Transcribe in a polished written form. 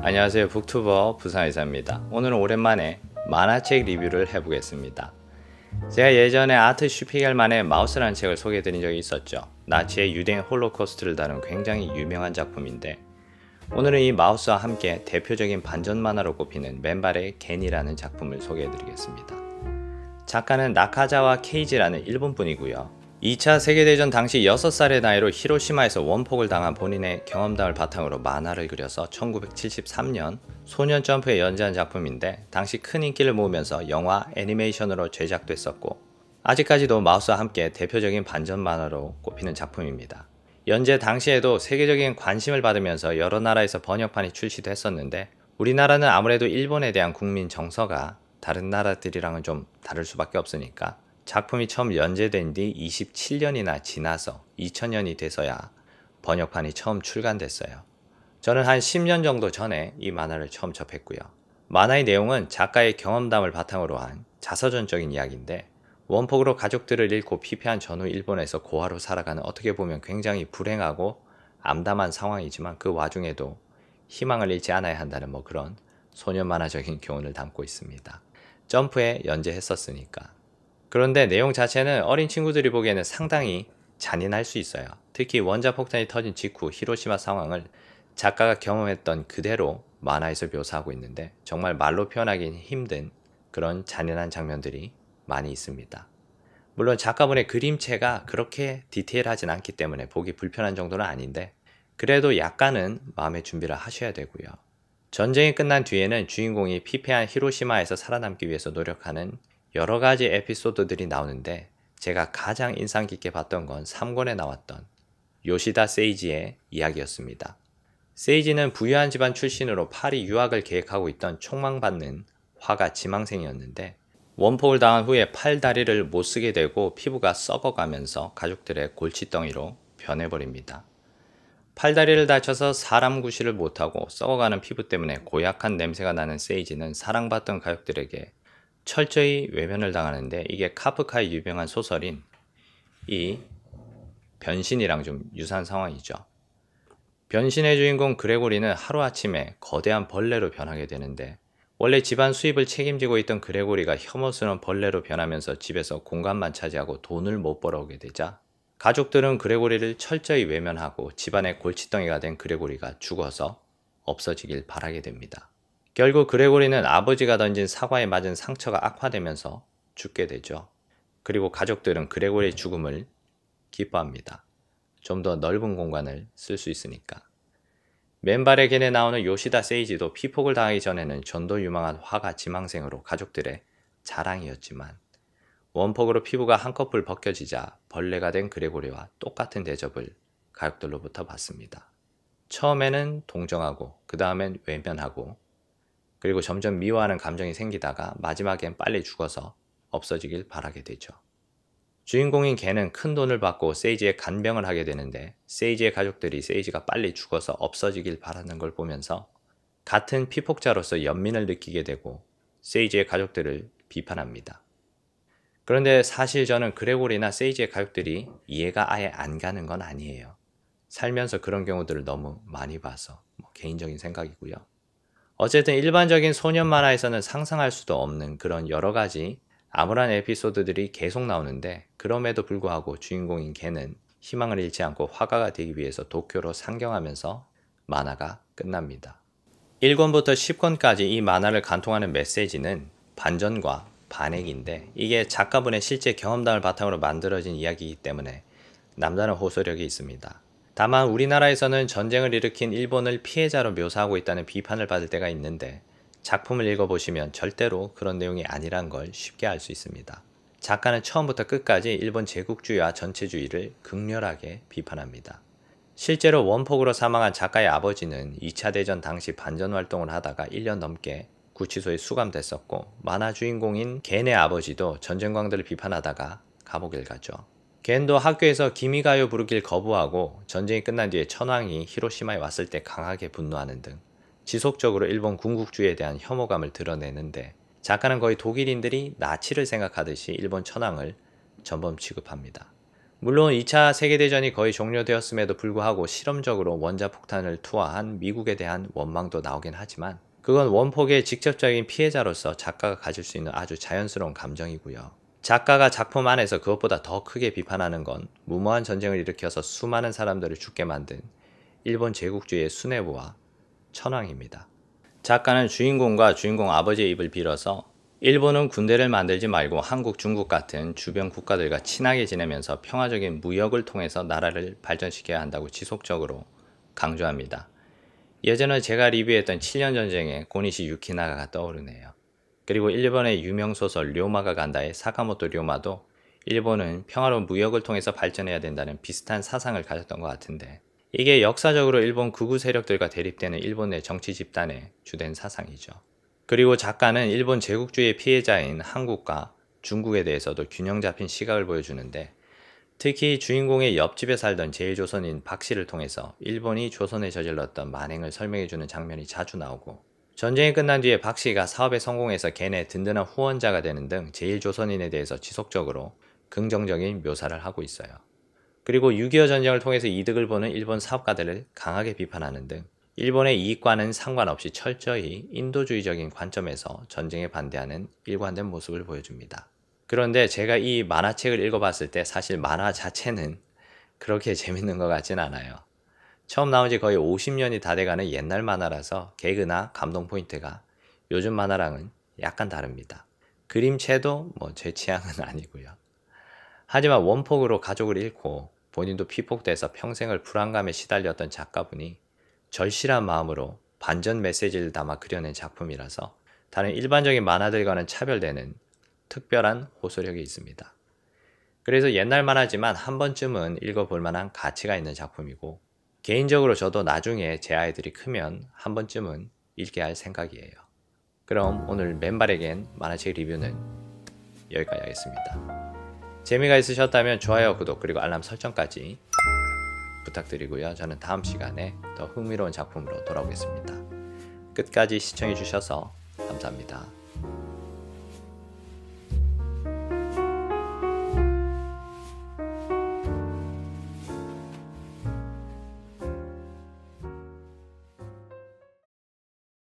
안녕하세요. 북튜버 부산의사입니다. 오늘은 오랜만에 만화책 리뷰를 해보겠습니다. 제가 예전에 아트 슈피겔만의 마우스라는 책을 소개해드린 적이 있었죠. 나치의 유대인 홀로코스트를 다룬 굉장히 유명한 작품인데, 오늘은 이 마우스와 함께 대표적인 반전 만화로 꼽히는 맨발의 겐이라는 작품을 소개해드리겠습니다. 작가는 나카자와 케이지라는 일본분이고요. 2차 세계대전 당시 6살의 나이로 히로시마에서 원폭을 당한 본인의 경험담을 바탕으로 만화를 그려서 1973년 소년 점프에 연재한 작품인데, 당시 큰 인기를 모으면서 영화 애니메이션으로 제작됐었고 아직까지도 마우스와 함께 대표적인 반전 만화로 꼽히는 작품입니다. 연재 당시에도 세계적인 관심을 받으면서 여러 나라에서 번역판이 출시도 했었는데, 우리나라는 아무래도 일본에 대한 국민 정서가 다른 나라들이랑은 좀 다를 수밖에 없으니까 작품이 처음 연재된 뒤 27년이나 지나서 2000년이 돼서야 번역판이 처음 출간됐어요. 저는 한 10년 정도 전에 이 만화를 처음 접했고요. 만화의 내용은 작가의 경험담을 바탕으로 한 자서전적인 이야기인데, 원폭으로 가족들을 잃고 피폐한 전후 일본에서 고아로 살아가는, 어떻게 보면 굉장히 불행하고 암담한 상황이지만 그 와중에도 희망을 잃지 않아야 한다는 그런 소년 만화적인 교훈을 담고 있습니다. 점프에 연재했었으니까. 그런데 내용 자체는 어린 친구들이 보기에는 상당히 잔인할 수 있어요. 특히 원자 폭탄이 터진 직후 히로시마 상황을 작가가 경험했던 그대로 만화에서 묘사하고 있는데, 정말 말로 표현하기 힘든 그런 잔인한 장면들이 많이 있습니다. 물론 작가분의 그림체가 그렇게 디테일하진 않기 때문에 보기 불편한 정도는 아닌데, 그래도 약간은 마음의 준비를 하셔야 되고요. 전쟁이 끝난 뒤에는 주인공이 피폐한 히로시마에서 살아남기 위해서 노력하는 여러 가지 에피소드들이 나오는데, 제가 가장 인상 깊게 봤던 건 3권에 나왔던 요시다 세이지의 이야기였습니다. 세이지는 부유한 집안 출신으로 파리 유학을 계획하고 있던 촉망받는 화가 지망생이었는데, 원폭을 당한 후에 팔 다리를 못 쓰게 되고 피부가 썩어가면서 가족들의 골칫덩이로 변해버립니다. 팔다리를 다쳐서 사람 구실을 못하고 썩어가는 피부 때문에 고약한 냄새가 나는 세이지는 사랑받던 가족들에게 철저히 외면을 당하는데, 이게 카프카의 유명한 소설인 이 변신이랑 좀 유사한 상황이죠. 변신의 주인공 그레고리는 하루아침에 거대한 벌레로 변하게 되는데, 원래 집안 수입을 책임지고 있던 그레고리가 혐오스러운 벌레로 변하면서 집에서 공간만 차지하고 돈을 못 벌어오게 되자, 가족들은 그레고리를 철저히 외면하고 집안의 골칫덩이가 된 그레고리가 죽어서 없어지길 바라게 됩니다. 결국 그레고리는 아버지가 던진 사과에 맞은 상처가 악화되면서 죽게 되죠. 그리고 가족들은 그레고리의 죽음을 기뻐합니다. 좀 더 넓은 공간을 쓸 수 있으니까. 맨발의 겐에 나오는 요시다 세이지도 피폭을 당하기 전에는 전도 유망한 화가 지망생으로 가족들의 자랑이었지만, 원폭으로 피부가 한꺼풀 벗겨지자 벌레가 된 그레고리와 똑같은 대접을 가족들로부터 받습니다. 처음에는 동정하고 그 다음엔 외면하고, 그리고 점점 미워하는 감정이 생기다가 마지막엔 빨리 죽어서 없어지길 바라게 되죠. 주인공인 겐은 큰 돈을 받고 세이지의 간병을 하게 되는데, 세이지의 가족들이 세이지가 빨리 죽어서 없어지길 바라는 걸 보면서 같은 피폭자로서 연민을 느끼게 되고 세이지의 가족들을 비판합니다. 그런데 사실 저는 그레고리나 세이지의 가족들이 이해가 아예 안 가는 건 아니에요. 살면서 그런 경우들을 너무 많이 봐서 개인적인 생각이고요. 어쨌든 일반적인 소년 만화에서는 상상할 수도 없는 그런 여러 가지 암울한 에피소드들이 계속 나오는데, 그럼에도 불구하고 주인공인 겐은 희망을 잃지 않고 화가가 되기 위해서 도쿄로 상경하면서 만화가 끝납니다. 1권부터 10권까지 이 만화를 관통하는 메시지는 반전과 반액인데, 이게 작가분의 실제 경험담을 바탕으로 만들어진 이야기이기 때문에 남다른 호소력이 있습니다. 다만 우리나라에서는 전쟁을 일으킨 일본을 피해자로 묘사하고 있다는 비판을 받을 때가 있는데, 작품을 읽어보시면 절대로 그런 내용이 아니란 걸 쉽게 알 수 있습니다. 작가는 처음부터 끝까지 일본 제국주의와 전체주의를 극렬하게 비판합니다. 실제로 원폭으로 사망한 작가의 아버지는 2차 대전 당시 반전 활동을 하다가 1년 넘게 구치소에 수감됐었고, 만화 주인공인 겐의 아버지도 전쟁광들을 비판하다가 감옥을 가죠. 겐도 학교에서 기미가요 부르길 거부하고 전쟁이 끝난 뒤에 천황이 히로시마에 왔을 때 강하게 분노하는 등 지속적으로 일본 군국주의에 대한 혐오감을 드러내는데, 작가는 거의 독일인들이 나치를 생각하듯이 일본 천황을 전범 취급합니다. 물론 2차 세계대전이 거의 종료되었음에도 불구하고 실험적으로 원자폭탄을 투하한 미국에 대한 원망도 나오긴 하지만 그건 원폭의 직접적인 피해자로서 작가가 가질 수 있는 아주 자연스러운 감정이고요. 작가가 작품 안에서 그것보다 더 크게 비판하는 건 무모한 전쟁을 일으켜서 수많은 사람들을 죽게 만든 일본 제국주의의 수뇌부와 천황입니다. 작가는 주인공과 주인공 아버지의 입을 빌어서 일본은 군대를 만들지 말고 한국, 중국 같은 주변 국가들과 친하게 지내면서 평화적인 무역을 통해서 나라를 발전시켜야 한다고 지속적으로 강조합니다. 예전에 제가 리뷰했던 7년 전쟁의 고니시 유키나가가 떠오르네요. 그리고 일본의 유명 소설 료마가 간다의 사카모토 료마도 일본은 평화로운 무역을 통해서 발전해야 된다는 비슷한 사상을 가졌던 것 같은데 이게 역사적으로 일본 극우 세력들과 대립되는 일본 내 정치 집단의 주된 사상이죠. 그리고 작가는 일본 제국주의의 피해자인 한국과 중국에 대해서도 균형 잡힌 시각을 보여주는데 특히 주인공의 옆집에 살던 제1조선인 박씨를 통해서 일본이 조선에 저질렀던 만행을 설명해주는 장면이 자주 나오고 전쟁이 끝난 뒤에 박씨가 사업에 성공해서 걔네 든든한 후원자가 되는 등 제1조선인에 대해서 지속적으로 긍정적인 묘사를 하고 있어요. 그리고 6.25 전쟁을 통해서 이득을 보는 일본 사업가들을 강하게 비판하는 등 일본의 이익과는 상관없이 철저히 인도주의적인 관점에서 전쟁에 반대하는 일관된 모습을 보여줍니다. 그런데 제가 이 만화책을 읽어봤을 때 사실 만화 자체는 그렇게 재밌는 것 같진 않아요. 처음 나온 지 거의 50년이 다 돼가는 옛날 만화라서 개그나 감동 포인트가 요즘 만화랑은 약간 다릅니다. 그림체도 제 취향은 아니고요. 하지만 원폭으로 가족을 잃고 본인도 피폭돼서 평생을 불안감에 시달렸던 작가분이 절실한 마음으로 반전 메시지를 담아 그려낸 작품이라서 다른 일반적인 만화들과는 차별되는 특별한 호소력이 있습니다. 그래서 옛날 만화지만 한 번쯤은 읽어볼 만한 가치가 있는 작품이고 개인적으로 저도 나중에 제 아이들이 크면 한 번쯤은 읽게 할 생각이에요. 그럼 오늘 맨발에겐 만화책 리뷰는 여기까지 하겠습니다. 재미가 있으셨다면 좋아요, 구독 그리고 알람 설정까지 부탁드리고요. 저는 다음 시간에 더 흥미로운 작품으로 돌아오겠습니다. 끝까지 시청해주셔서 감사합니다.